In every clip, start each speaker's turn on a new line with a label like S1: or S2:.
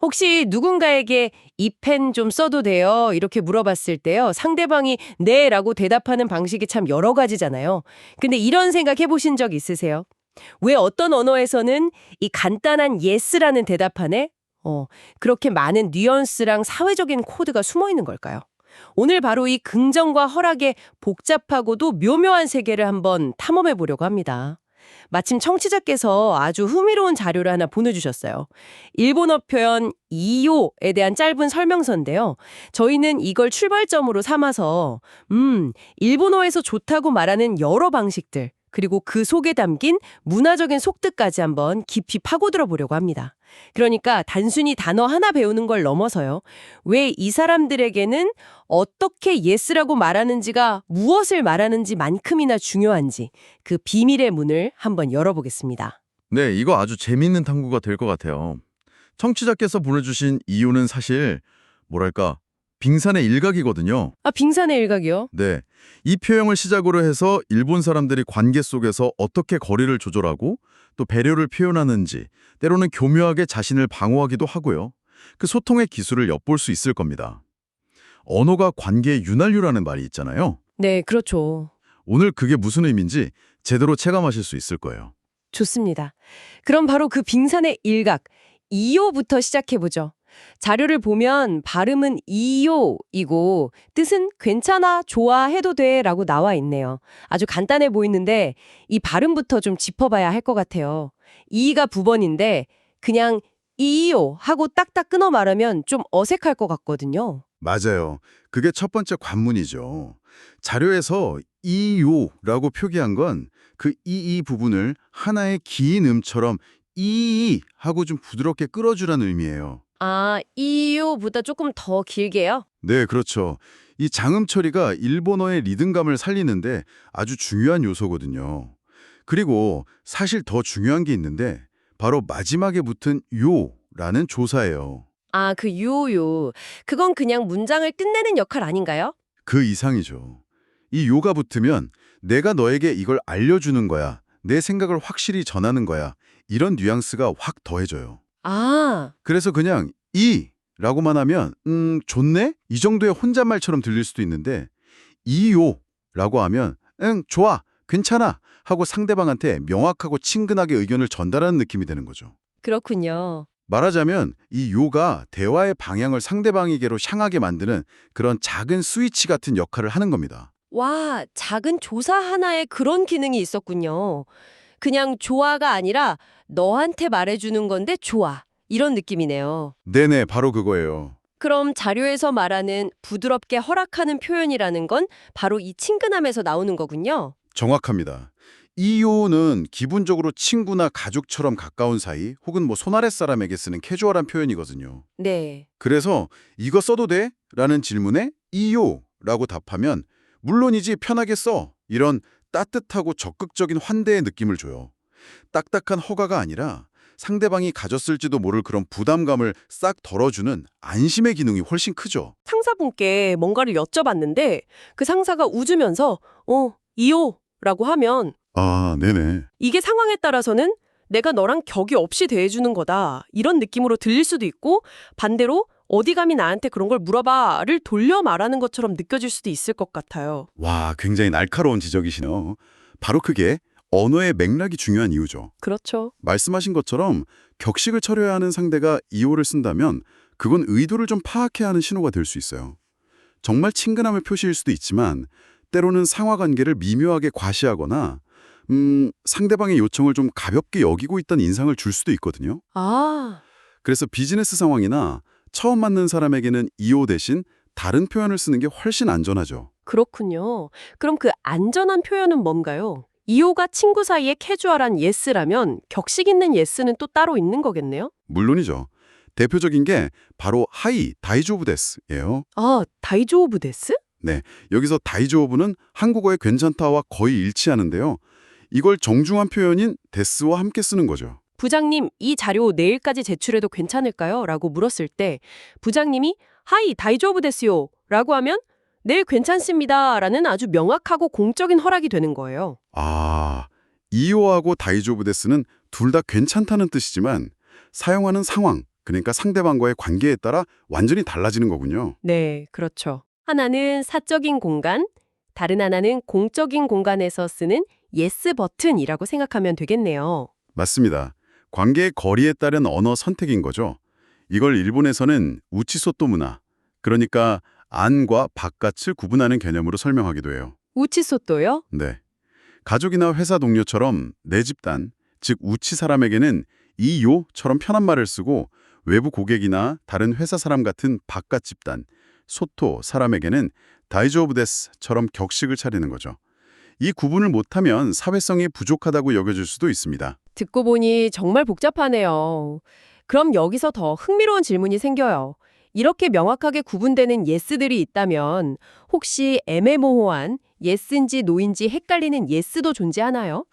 S1: 혹시 누군가에게 이 펜 좀 써도 돼요? 이렇게 물어봤을 때요. 상대방이 네라고 대답하는 방식이 참 여러 가지잖아요. 근데 이런 생각 해보신 적 있으세요? 왜 어떤 언어에서는 이 간단한 yes라는 대답 안에 그렇게 많은 뉘앙스랑 사회적인 코드가 숨어 있는 걸까요? 오늘 바로 이 긍정과 허락의 복잡하고도 묘묘한 세계를 한번 탐험해 보려고 합니다. 마침 청취자께서 아주 흥미로운 자료를 하나 보내주셨어요. 일본어 표현 이요에 대한 짧은 설명서인데요. 저희는 이걸 출발점으로 삼아서 일본어에서 좋다고 말하는 여러 방식들, 그리고 그 속에 담긴 문화적인 속뜻까지 한번 깊이 파고들어 보려고 합니다. 그러니까 단순히 단어 하나 배우는 걸 넘어서요. 왜 이 사람들에게는 어떻게 yes라고 말하는지가 무엇을 말하는지만큼이나 중요한지 그 비밀의 문을 한번 열어보겠습니다.
S2: 네, 이거 아주 재미있는 탐구가 될 것 같아요. 청취자께서 보내주신 이유는 사실 뭐랄까 빙산의 일각이거든요.
S1: 아, 빙산의 일각이요?
S2: 네, 이 표현을 시작으로 해서 일본 사람들이 관계 속에서 어떻게 거리를 조절하고 또 배려를 표현하는지 때로는 교묘하게 자신을 방어하기도 하고요. 그 소통의 기술을 엿볼 수 있을 겁니다. 언어가 관계의 윤활유라는 말이 있잖아요.
S1: 네, 그렇죠.
S2: 오늘 그게 무슨 의미인지 제대로 체감하실 수 있을 거예요.
S1: 좋습니다. 그럼 바로 그 빙산의 일각, 이요부터 시작해보죠. 자료를 보면 발음은 이요이고 뜻은 괜찮아, 좋아 해도 돼 라고 나와 있네요. 아주 간단해 보이는데 이 발음부터 좀 짚어봐야 할 것 같아요. 이가 9번인데 그냥 이요 하고 딱딱 끊어 말하면 좀 어색할 것 같거든요.
S2: 맞아요. 그게 첫 번째 관문이죠. 자료에서 이요라고 표기한 건 그 이이 부분을 하나의 긴 음처럼 이 하고 좀 부드럽게 끌어주라는 의미예요.
S1: 아, 이요보다 조금 더 길게요?
S2: 네, 그렇죠. 이 장음 처리가 일본어의 리듬감을 살리는데 아주 중요한 요소거든요. 그리고 사실 더 중요한 게 있는데 바로 마지막에 붙은 요라는 조사예요.
S1: 아, 그 요요. 그건 그냥 문장을 끝내는 역할 아닌가요?
S2: 그 이상이죠. 이 요가 붙으면 내가 너에게 이걸 알려주는 거야. 내 생각을 확실히 전하는 거야. 이런 뉘앙스가 확 더해져요.
S1: 아,
S2: 그래서 그냥 라고만 하면 좋네? 이 정도의 혼잣말처럼 들릴 수도 있는데 이요라고 하면 좋아, 괜찮아 하고 상대방한테 명확하고 친근하게 의견을 전달하는 느낌이 되는 거죠.
S1: 그렇군요.
S2: 말하자면 이 요가 대화의 방향을 상대방에게로 향하게 만드는 그런 작은 스위치 같은 역할을 하는 겁니다.
S1: 와, 작은 조사 하나에 그런 기능이 있었군요. 그냥 좋아가 아니라 너한테 말해주는 건데 좋아. 이런 느낌이네요.
S2: 네네, 바로 그거예요.
S1: 그럼 자료에서 말하는 부드럽게 허락하는 표현이라는 건 바로 이 친근함에서 나오는 거군요.
S2: 정확합니다. 이요는 기본적으로 친구나 가족처럼 가까운 사이 혹은 손아랫 사람에게 쓰는 캐주얼한 표현이거든요.
S1: 네.
S2: 그래서 이거 써도 돼? 라는 질문에 이요라고 답하면 물론이지 편하게 써. 이런 따뜻하고 적극적인 환대의 느낌을 줘요. 딱딱한 허가가 아니라 상대방이 가졌을지도 모를 그런 부담감을 싹 덜어주는 안심의 기능이 훨씬 크죠.
S1: 상사분께 뭔가를 여쭤봤는데 그 상사가 웃으면서 이요라고 하면
S2: 아, 네네.
S1: 이게 상황에 따라서는 내가 너랑 격이 없이 대해주는 거다. 이런 느낌으로 들릴 수도 있고 반대로 어디 감히 나한테 그런 걸 물어봐를 돌려 말하는 것처럼 느껴질 수도 있을 것 같아요.
S2: 와, 굉장히 날카로운 지적이시네요. 바로 그게 언어의 맥락이 중요한 이유죠.
S1: 그렇죠.
S2: 말씀하신 것처럼 격식을 차려야 하는 상대가 이오를 쓴다면 그건 의도를 좀 파악해야 하는 신호가 될 수 있어요. 정말 친근함의 표시일 수도 있지만 때로는 상하 관계를 미묘하게 과시하거나 상대방의 요청을 좀 가볍게 여기고 있다는 인상을 줄 수도 있거든요.
S1: 아,
S2: 그래서 비즈니스 상황이나 처음 만난 사람에게는 이오 대신 다른 표현을 쓰는 게 훨씬 안전하죠.
S1: 그렇군요. 그럼 그 안전한 표현은 뭔가요? 이호가 친구 사이에 캐주얼한 예스라면 격식 있는 예스는 또 따로 있는 거겠네요?
S2: 물론이죠. 대표적인 게 바로 하이 다이조부 데스예요.
S1: 아, 다이조우부 데스?
S2: 네, 여기서 다이조부는 한국어의 괜찮다와 거의 일치하는데요. 이걸 정중한 표현인 데스와 함께 쓰는 거죠.
S1: 부장님, 이 자료 내일까지 제출해도 괜찮을까요? 라고 물었을 때 부장님이 하이 다이조우부 데스요 라고 하면 내일 괜찮습니다 라는 아주 명확하고 공적인 허락이 되는 거예요.
S2: 아, 이오하고 다이조부 데스는 둘 다 괜찮다는 뜻이지만 사용하는 상황, 그러니까 상대방과의 관계에 따라 완전히 달라지는 거군요.
S1: 네, 그렇죠. 하나는 사적인 공간, 다른 하나는 공적인 공간에서 쓰는 예스 버튼이라고 생각하면 되겠네요.
S2: 맞습니다. 관계의 거리에 따른 언어 선택인 거죠. 이걸 일본에서는 우치소토 문화, 그러니까 안과 바깥을 구분하는 개념으로 설명하기도 해요.
S1: 우치소토요?
S2: 네. 가족이나 회사 동료처럼 내 집단, 즉 우치 사람에게는 이 요처럼 편한 말을 쓰고 외부 고객이나 다른 회사 사람 같은 바깥 집단, 소토 사람에게는 다이조부 데스처럼 격식을 차리는 거죠. 이 구분을 못하면 사회성이 부족하다고 여겨질 수도 있습니다.
S1: 듣고 보니 정말 복잡하네요. 그럼 여기서 더 흥미로운 질문이 생겨요. 이렇게 명확하게 구분되는 예스들이 있다면 혹시 애매모호한 예스인지 노인지 헷갈리는 예스도 존재하나요?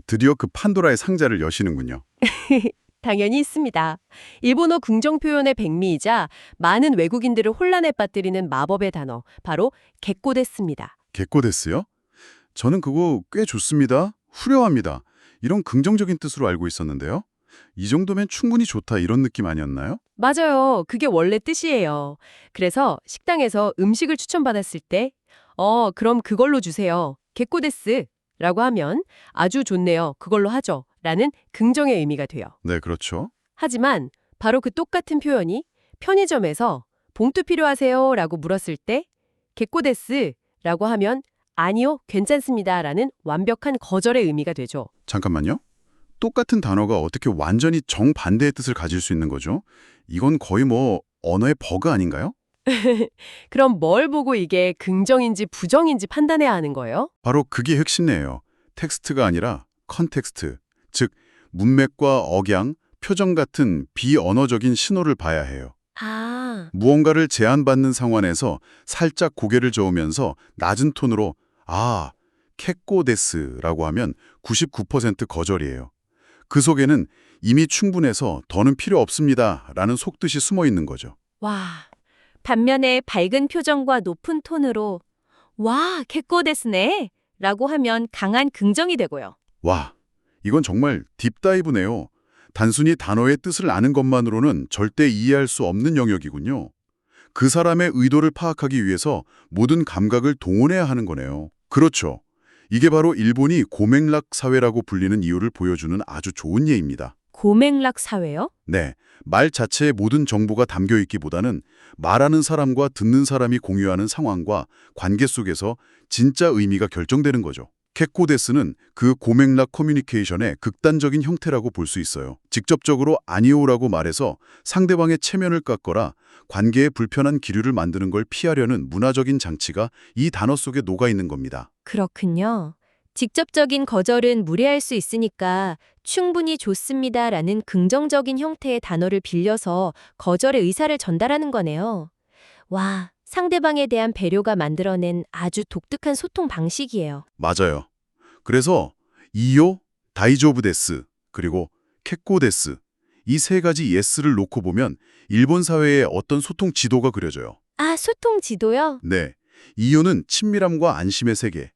S2: 드디어 그 판도라의 상자를 여시는군요.
S1: 당연히 있습니다. 일본어 긍정 표현의 백미이자 많은 외국인들을 혼란에 빠뜨리는 마법의 단어, 바로 겟고데스입니다.
S2: 겟고데스요? 저는 그거 꽤 좋습니다. 후려합니다. 이런 긍정적인 뜻으로 알고 있었는데요. 이 정도면 충분히 좋다 이런 느낌 아니었나요?
S1: 맞아요. 그게 원래 뜻이에요. 그래서 식당에서 음식을 추천받았을 때 그럼 그걸로 주세요. 겟고데스 라고 하면 아주 좋네요. 그걸로 하죠. 라는 긍정의 의미가 돼요.
S2: 네, 그렇죠.
S1: 하지만 바로 그 똑같은 표현이 편의점에서 봉투 필요하세요? 라고 물었을 때 겟고데스 라고 하면 아니요, 괜찮습니다. 라는 완벽한 거절의 의미가 되죠.
S2: 잠깐만요. 똑같은 단어가 어떻게 완전히 정반대의 뜻을 가질 수 있는 거죠? 이건 거의 언어의 버그 아닌가요?
S1: 그럼 뭘 보고 이게 긍정인지 부정인지 판단해야 하는 거예요?
S2: 바로 그게 핵심이에요. 텍스트가 아니라 컨텍스트, 즉 문맥과 억양, 표정 같은 비언어적인 신호를 봐야 해요.
S1: 아,
S2: 무언가를 제안받는 상황에서 살짝 고개를 저으면서 낮은 톤으로 캣고데스라고 하면 99% 거절이에요. 그 속에는 이미 충분해서 더는 필요 없습니다 라는 속뜻이 숨어 있는 거죠.
S3: 와, 반면에 밝은 표정과 높은 톤으로 와, 겟고데스네 라고 하면 강한 긍정이 되고요.
S2: 와, 이건 정말 딥다이브네요. 단순히 단어의 뜻을 아는 것만으로는 절대 이해할 수 없는 영역이군요. 그 사람의 의도를 파악하기 위해서 모든 감각을 동원해야 하는 거네요. 그렇죠. 이게 바로 일본이 고맥락 사회라고 불리는 이유를 보여주는 아주 좋은 예입니다.
S3: 고맥락 사회요?
S2: 네, 말 자체에 모든 정보가 담겨 있기보다는 말하는 사람과 듣는 사람이 공유하는 상황과 관계 속에서 진짜 의미가 결정되는 거죠. 캣고데스는 그 고맥락 커뮤니케이션의 극단적인 형태라고 볼 수 있어요. 직접적으로 아니오라고 말해서 상대방의 체면을 깎거나 관계에 불편한 기류를 만드는 걸 피하려는 문화적인 장치가 이 단어 속에 녹아 있는 겁니다.
S3: 그렇군요. 직접적인 거절은 무례할 수 있으니까 충분히 좋습니다라는 긍정적인 형태의 단어를 빌려서 거절의 의사를 전달하는 거네요. 와, 상대방에 대한 배려가 만들어낸 아주 독특한 소통 방식이에요.
S2: 맞아요. 그래서 이요, 다이조부 데스, 그리고 캣고데스 이 세 가지 예스를 놓고 보면 일본 사회의 어떤 소통 지도가 그려져요.
S3: 아, 소통 지도요?
S2: 네, 이요는 친밀함과 안심의 세계,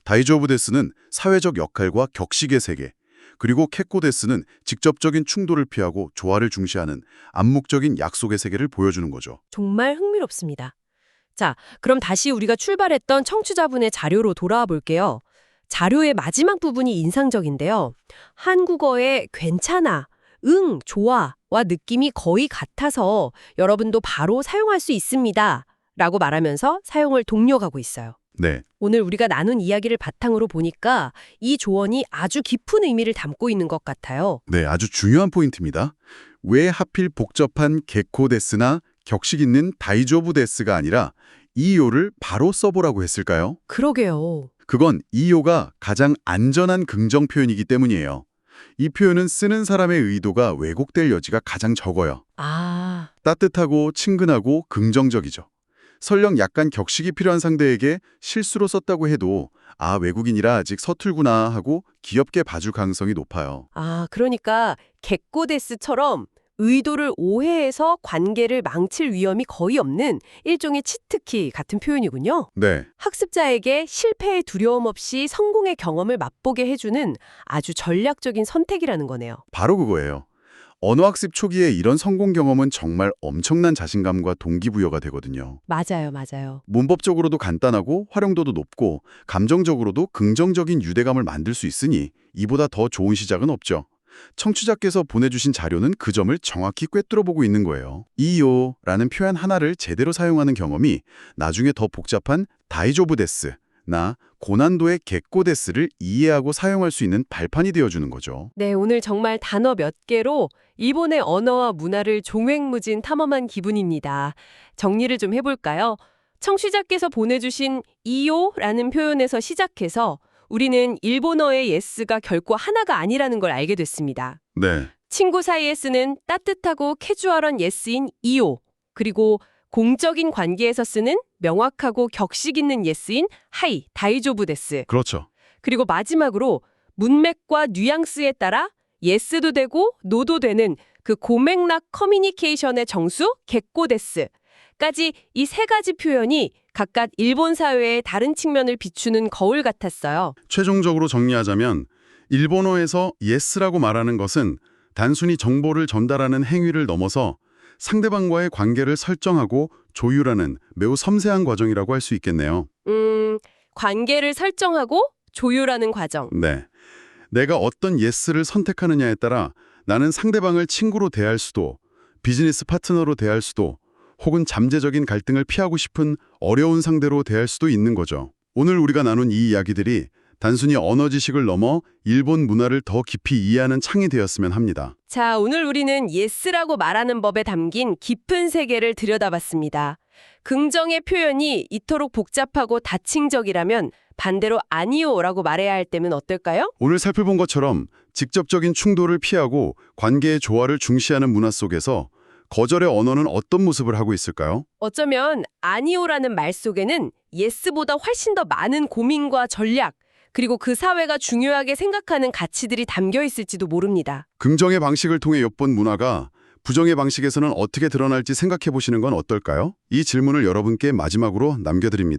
S2: 다이조부 데스는 사회적 역할과 격식의 세계, 그리고 캣고데스는 직접적인 충돌을 피하고 조화를 중시하는 암묵적인 약속의 세계를 보여주는 거죠.
S1: 정말 흥미롭습니다. 자, 그럼 다시 우리가 출발했던 청취자분의 자료로 돌아와 볼게요. 자료의 마지막 부분이 인상적인데요. 한국어의 괜찮아, 응, 좋아와 느낌이 거의 같아서 여러분도 바로 사용할 수 있습니다. 라고 말하면서 사용을 독려가고 있어요.
S2: 네,
S1: 오늘 우리가 나눈 이야기를 바탕으로 보니까 이 조언이 아주 깊은 의미를 담고 있는 것 같아요.
S2: 네, 아주 중요한 포인트입니다. 왜 하필 복잡한 겟고데스나 격식 있는 다이조부 데스가 아니라 이요를 바로 써보라고 했을까요?
S1: 그러게요.
S2: 그건 이요가 가장 안전한 긍정 표현이기 때문이에요. 이 표현은 쓰는 사람의 의도가 왜곡될 여지가 가장 적어요.
S1: 아,
S2: 따뜻하고 친근하고 긍정적이죠. 설령 약간 격식이 필요한 상대에게 실수로 썼다고 해도 외국인이라 아직 서툴구나 하고 귀엽게 봐줄 가능성이 높아요.
S1: 그러니까 겟고데스처럼 의도를 오해해서 관계를 망칠 위험이 거의 없는 일종의 치트키 같은 표현이군요.
S2: 네,
S1: 학습자에게 실패의 두려움 없이 성공의 경험을 맛보게 해주는 아주 전략적인 선택이라는 거네요.
S2: 바로 그거예요. 언어학습 초기에 이런 성공 경험은 정말 엄청난 자신감과 동기부여가 되거든요.
S1: 맞아요, 맞아요.
S2: 문법적으로도 간단하고 활용도도 높고 감정적으로도 긍정적인 유대감을 만들 수 있으니 이보다 더 좋은 시작은 없죠. 청취자께서 보내주신 자료는 그 점을 정확히 꿰뚫어보고 있는 거예요. 이요라는 표현 하나를 제대로 사용하는 경험이 나중에 더 복잡한 다이조부 데스, 나 고난도의 겟고 데스를 이해하고 사용할 수 있는 발판이 되어주는 거죠.
S1: 네, 오늘 정말 단어 몇 개로 일본의 언어와 문화를 종횡무진 탐험한 기분입니다. 정리를 좀 해볼까요? 청취자께서 보내주신 이요라는 표현에서 시작해서 우리는 일본어의 예스가 결코 하나가 아니라는 걸 알게 됐습니다.
S2: 네,
S1: 친구 사이에 쓰는 따뜻하고 캐주얼한 예스인 이요, 그리고 공적인 관계에서 쓰는 명확하고 격식 있는 예스인 하이, 다이조부 데스,
S2: 그렇죠.
S1: 그리고 마지막으로 문맥과 뉘앙스에 따라 예스도 되고 노도 되는 그 고맥락 커뮤니케이션의 정수 겟고 데스까지 이 세 가지 표현이 각각 일본 사회의 다른 측면을 비추는 거울 같았어요.
S2: 최종적으로 정리하자면 일본어에서 yes라고 말하는 것은 단순히 정보를 전달하는 행위를 넘어서 상대방과의 관계를 설정하고 조율하는 매우 섬세한 과정이라고 할 수 있겠네요.
S1: 관계를 설정하고 조율하는 과정.
S2: 네. 내가 어떤 yes를 선택하느냐에 따라 나는 상대방을 친구로 대할 수도, 비즈니스 파트너로 대할 수도, 혹은 잠재적인 갈등을 피하고 싶은 어려운 상대로 대할 수도 있는 거죠. 오늘 우리가 나눈 이 이야기들이 단순히 언어 지식을 넘어 일본 문화를 더 깊이 이해하는 창이 되었으면 합니다.
S1: 자, 오늘 우리는 예스라고 말하는 법에 담긴 깊은 세계를 들여다봤습니다. 긍정의 표현이 이토록 복잡하고 다층적이라면 반대로 아니요라고 말해야 할 때면 어떨까요?
S2: 오늘 살펴본 것처럼 직접적인 충돌을 피하고 관계의 조화를 중시하는 문화 속에서 거절의 언어는 어떤 모습을 하고 있을까요?
S1: 어쩌면 아니요라는 말 속에는 예스보다 훨씬 더 많은 고민과 전략, 그리고 그 사회가 중요하게 생각하는 가치들이 담겨 있을지도 모릅니다.
S2: 긍정의 방식을 통해 엿본 문화가 부정의 방식에서는 어떻게 드러날지 생각해 보시는 건 어떨까요? 이 질문을 여러분께 마지막으로 남겨드립니다.